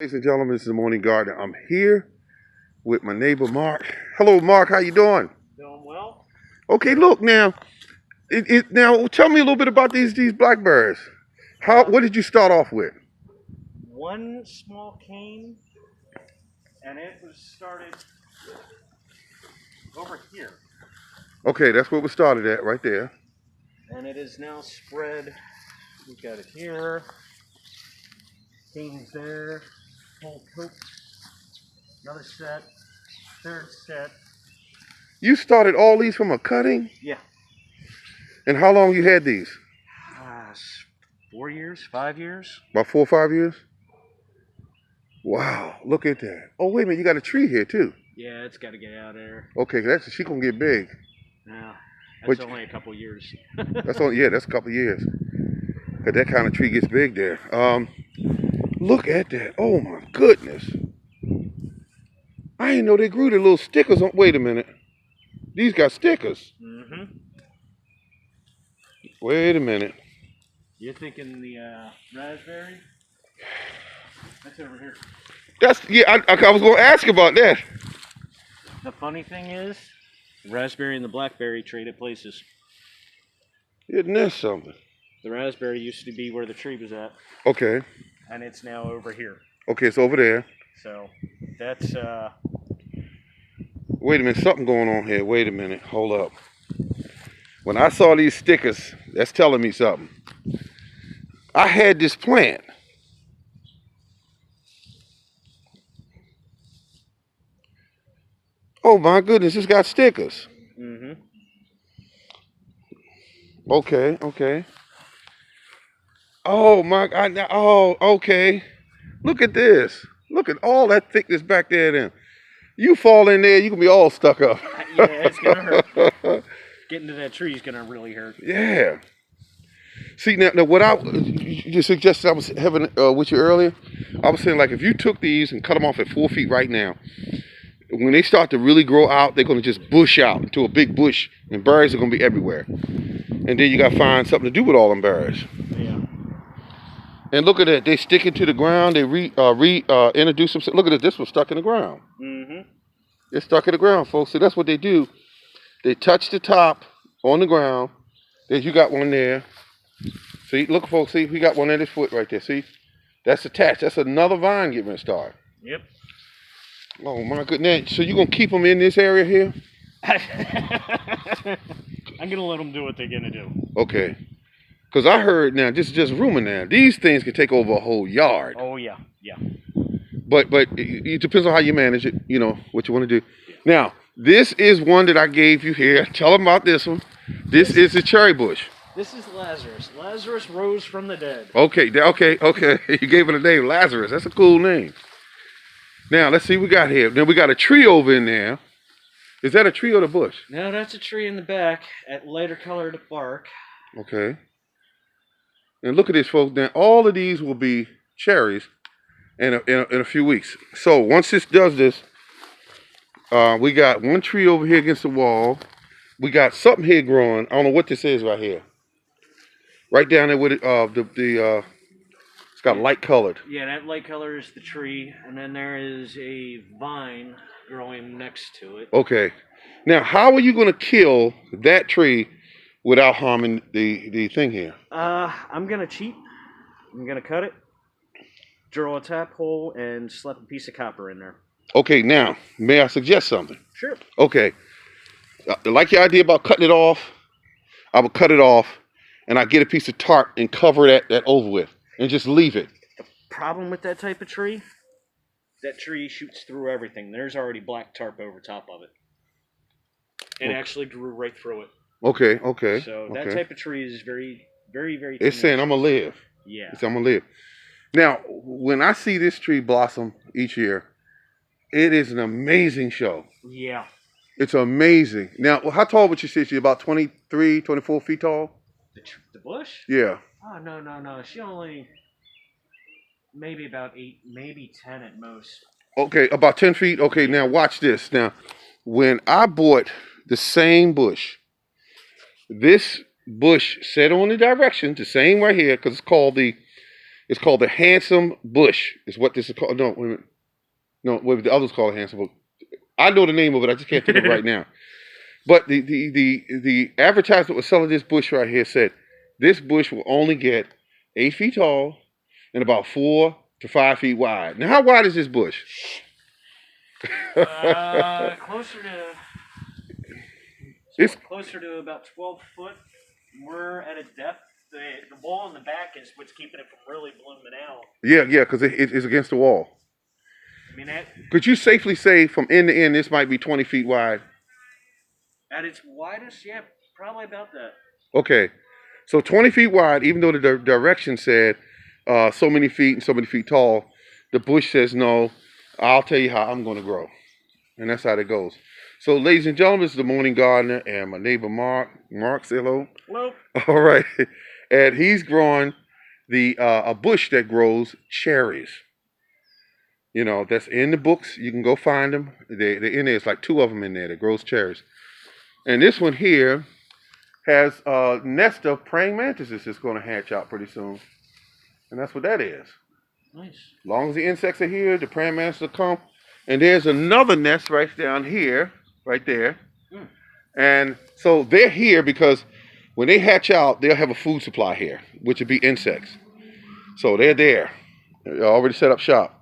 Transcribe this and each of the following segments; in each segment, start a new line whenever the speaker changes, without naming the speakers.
Ladies and gentlemen, this is the Morning Gardener. I'm here with my neighbor Mark. Hello, Mark. How you doing?
Doing well.
Okay, look now. Now tell me a little bit about these blackberries. What did you start off with?
One small cane, and it was started over here,
Okay, that's where we started at, right there.
and it is now spread. We've got it here, canes there, whole coat, another set, third set.
You started all these from a cutting,
Yeah.
and how long you had these?
4 years, 5 years.
About 4 or 5 years. Wow, look at that. Oh wait a minute, you got a tree here too.
Yeah, it's got to get out of there.
Okay, she gonna get big.
Yeah,
But-
that's only a couple years.
That's a couple of years. Cause that kind of tree gets big there. Look at that. Oh my goodness. I didn't know they grew the little stickers on. Wait a minute. These got stickers.
Mm-hmm.
Wait a minute.
You're thinking the raspberry? That's over here.
I was gonna ask about that.
The funny thing is, the raspberry and the blackberry traded places.
Isn't that something?
The raspberry used to be where the tree was at,
Okay.
and it's now over here.
Okay, it's over there.
So that's
Wait a minute, something going on here. Wait a minute. Hold up. When I saw these stickers, that's telling me something. I had this plant. Oh my goodness, it's got stickers.
mm-hmm.
Okay. Oh my God. Oh, okay. Look at this. Look at all that thickness back there then. You fall in there, you can be all stuck up.
Yeah, it's gonna hurt. Getting to that tree is gonna really hurt.
Yeah. See, now what you suggested I was having with you earlier, I was saying like if you took these and cut them off at 4 feet right now, when they start to really grow out, they're going to just bush out into a big bush, and berries are going to be everywhere. And then you got to find something to do with all them berries.
Yeah.
And look at that, they stick into the ground. They introduce themselves. Look at it, this was stuck in the ground.
Mm-hmm.
It's stuck in the ground, folks. So that's what they do. They touch the top on the ground. Then you got one there. See, look, folks. See, we got one at his foot right there. See, that's attached. That's another vine getting ready to start.
Yep.
Oh my goodness! So you gonna keep them in this area here?
I'm gonna let them do what they're gonna do.
Okay. Because I heard now, just rumor now, these things can take over a whole yard.
Oh yeah, yeah.
But it depends on how you manage it. You know what you want to do. Now this is one that I gave you here. Tell them about this one. This is a cherry bush.
This is Lazarus. Lazarus rose from the dead.
Okay. You gave it a name, Lazarus. That's a cool name. Now, let's see what we got here. Then we got a tree over in there. Is that a tree or the bush?
No, that's a tree in the back at lighter colored bark.
Okay. And look at this, folks. Now, all of these will be cherries in a few weeks. So, once this does this, we got one tree over here against the wall. We got something here growing. I don't know what this is right here. Right down there with it, it's got light colored.
Yeah, that light color is the tree, and then there is a vine growing next to it.
Okay. Now, how are you going to kill that tree without harming the thing here?
I'm gonna cheat. I'm gonna cut it, drill a tap hole, and slap a piece of copper in there.
Okay, now, may I suggest something?
Sure.
Okay. I like your idea about cutting it off. I would cut it off, and I get a piece of tarp and cover that over with, and just leave it.
Problem with that type of tree, that tree shoots through everything. There's already black tarp over top of it. It actually grew right through it.
Okay.
So that type of tree is very, very, very
It's saying I'm going to live.
Yeah.
It's I'm going to live. Now, when I see this tree blossom each year, it is an amazing show.
Yeah.
It's amazing. Now, how tall would you say she's? About 23, 24 feet tall?
The bush?
Yeah.
Oh, no. She only, maybe about 8, maybe 10 at most.
Okay, about 10 feet. Okay, now watch this. Now, when I bought the same bush, this bush set on the direction, the same right here, because it's called the It's called the handsome bush. Is what this is called. No, wait a minute. No, what the others call it handsome bush. I know the name of it. I just can't think of it right now. But the advertisement was selling this bush right here said this bush will only get 8 feet tall and about 4 to 5 feet wide. Now, how wide is this bush?
Closer to.
It's
closer to about 12 foot. We're at a depth. The wall in the back is what's keeping it from really blooming out.
yeah, because it's against the wall.
I mean, at
Could you safely say from end to end this might be 20 feet wide?
its widest, yeah, probably about that.
Okay, so 20 feet wide, even though the direction said so many feet and so many feet tall, the bush says no, I'll tell you how I'm going to grow. And that's how it goes. So, ladies and gentlemen, this is the Morning Gardener and my neighbor Mark. Mark, say hello.
Hello.
All right. And he's growing a bush that grows cherries. You know, that's in the books. You can go find them. They're in there. It's like 2 of them in there that grows cherries. And this one here has a nest of praying mantises that's going to hatch out pretty soon. And that's what that is.
Nice.
As long as the insects are here, the praying mantises will come. And there's another nest right down here, right there.
Mm.
And so they're here because when they hatch out, they'll have a food supply here, which would be insects. So they're there. They're already set up shop.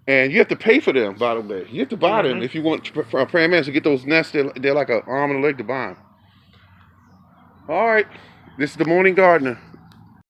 And you have to pay for them, by the way. You have to buy them if you want praying mantis to get those nests. They're like an arm and a leg to buy them. All right. This is the Morning Gardener.